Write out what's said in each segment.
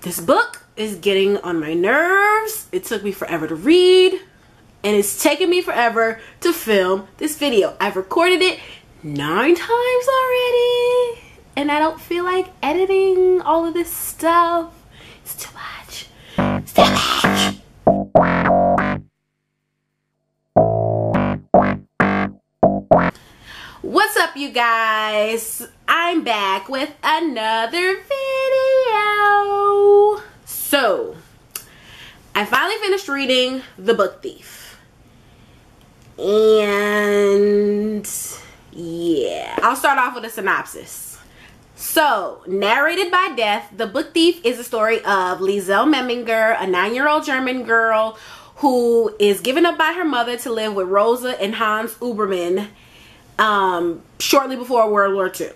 This book is getting on my nerves. It took me forever to read, and it's taken me forever to film this video. I've recorded it 9 times already, and I don't feel like editing all of this stuff. It's too much. It's too much. What's up, you guys? I'm back with another video. So, I finally finished reading The Book Thief. And yeah, I'll start off with a synopsis. So, narrated by Death, The Book Thief is a story of Liesel Memminger, a 9-year-old German girl who is given up by her mother to live with Rosa and Hans Uberman shortly before World War II.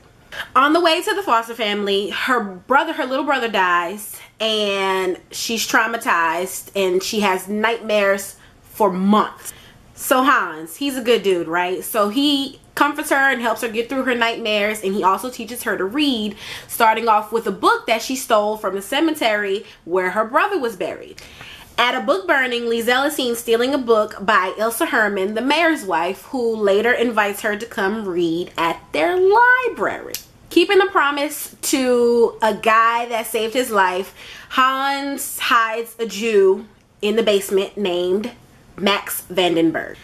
On the way to the foster family, her little brother dies, and she's traumatized and she has nightmares for months. So Hans, he's a good dude, right? So he comforts her and helps her get through her nightmares, and he also teaches her to read, starting off with a book that she stole from the cemetery where her brother was buried. At a book burning, Liesel is seen stealing a book by Ilse Herman, the mayor's wife, who later invites her to come read at their library. Keeping a promise to a guy that saved his life, Hans hides a Jew in the basement named Max Vandenberg.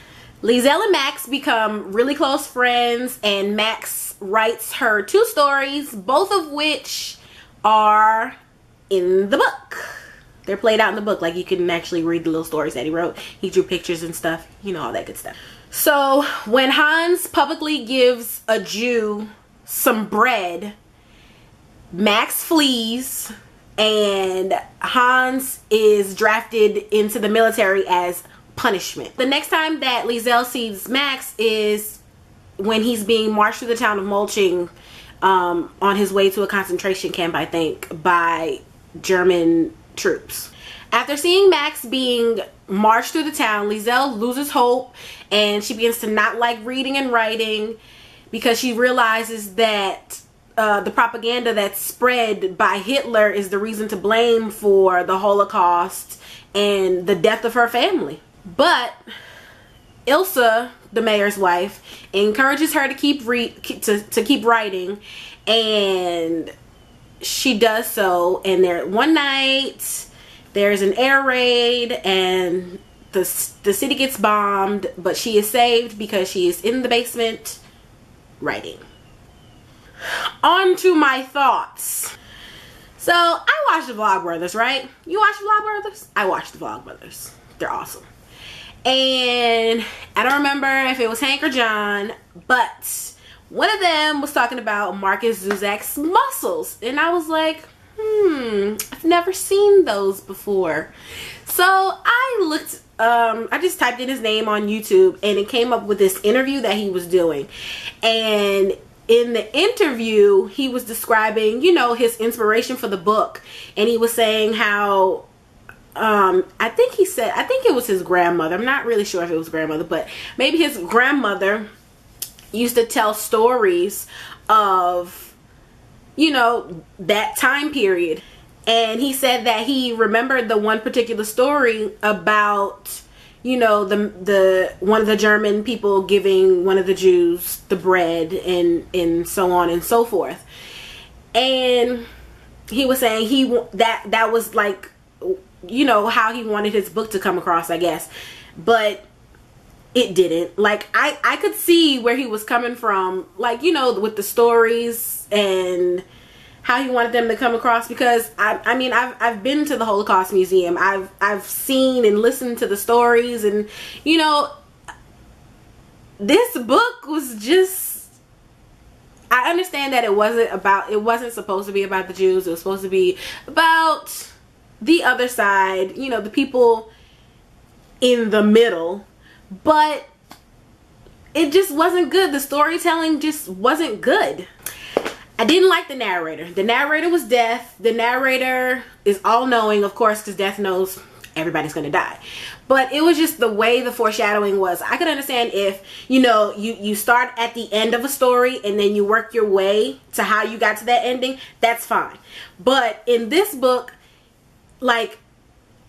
Liesel and Max become really close friends, and Max writes her 2 stories, both of which are in the book. They're played out in the book, like you can actually read the little stories that he wrote. He drew pictures and stuff, you know, all that good stuff. So when Hans publicly gives a Jew some bread, Max flees, and Hans is drafted into the military as punishment. The next time that Liesel sees Max is when he's being marched through the town of Mulching on his way to a concentration camp, I think, by German troops. After seeing Max being marched through the town, Liesel loses hope, and she begins to not like reading and writing because she realizes that the propaganda that's spread by Hitler is the reason to blame for the Holocaust and the death of her family. But Ilse, the mayor's wife, encourages her to keep writing, and she does so. And one night there's an air raid, and the city gets bombed, but she is saved because she is in the basement writing. On to my thoughts. So I watched the Vlogbrothers, right? You watch the Vlogbrothers? I watched the Vlogbrothers. They're awesome. And I don't remember if it was Hank or John, but one of them was talking about Marcus Zuzak's muscles, and I was like, I've never seen those before. So I looked, I just typed in his name on YouTube, and it came up with this interview that he was doing. And in the interview, he was describing, you know, his inspiration for the book, and he was saying how I think it was his grandmother. I'm not really sure if it was grandmother, but maybe his grandmother used to tell stories of, you know, that time period. And he said that he remembered the one particular story about, you know, the one of the German people giving one of the Jews the bread, and so on and so forth. And he was saying that was like, you know, how he wanted his book to come across, I guess. But it didn't. Like, I could see where he was coming from, like, you know, with the stories and how he wanted them to come across, because I mean, I've been to the Holocaust Museum. I've seen and listened to the stories, and, you know, this book was just, I understand that it wasn't supposed to be about the Jews. It was supposed to be about the other side, you know, the people in the middle, but it just wasn't good. The storytelling just wasn't good. I didn't like the narrator. The narrator was Death. The narrator is all-knowing, of course, because Death knows everybody's gonna die. But it was just the way the foreshadowing was. I could understand if, you know, you start at the end of a story and then you work your way to how you got to that ending. That's fine. But in this book, Like,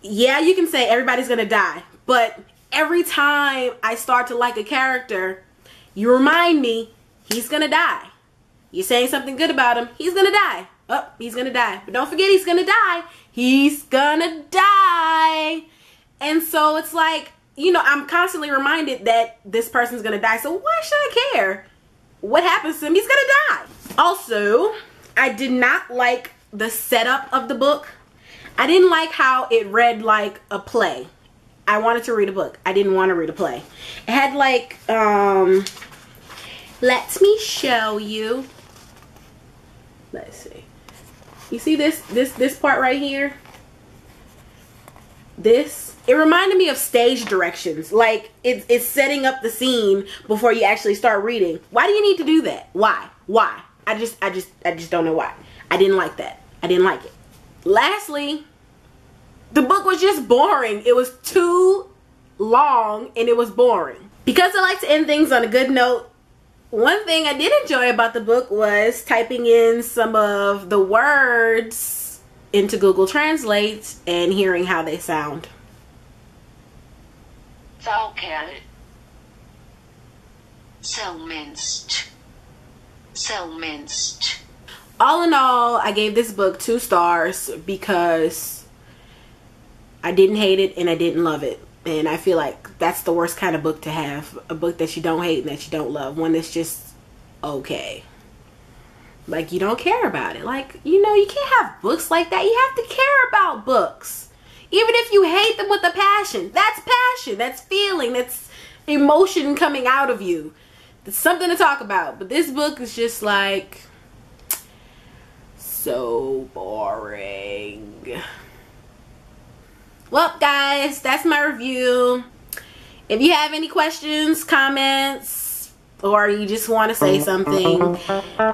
yeah, you can say everybody's gonna die, but every time I start to like a character, you remind me he's gonna die. You're saying something good about him, he's gonna die. Oh, he's gonna die. But don't forget, he's gonna die. He's gonna die. And so it's like, you know, I'm constantly reminded that this person's gonna die. So why should I care what happens to him? He's gonna die. Also, I did not like the setup of the book. I didn't like how it read like a play. I wanted to read a book. I didn't want to read a play. It had like, let me show you. Let's see. You see this part right here? This, it reminded me of stage directions. Like it's setting up the scene before you actually start reading. Why do you need to do that? Why? I just don't know why. I didn't like that. I didn't like it. Lastly, the book was just boring. It was too long and it was boring. Because I like to end things on a good note, one thing I did enjoy about the book was typing in some of the words into Google Translate and hearing how they sound. Saukerl. Selvminst. Selvminst. All in all, I gave this book 2 stars because I didn't hate it and I didn't love it. And I feel like that's the worst kind of book to have. A book that you don't hate and that you don't love. One that's just okay. Like, you don't care about it. Like, you know, you can't have books like that. You have to care about books. Even if you hate them with a passion. That's passion. That's feeling. That's emotion coming out of you. It's something to talk about. But this book is just like so boring. Well, guys, that's my review. If you have any questions, comments, or you just want to say something,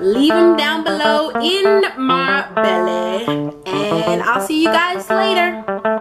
leave them down below in my belly. And I'll see you guys later.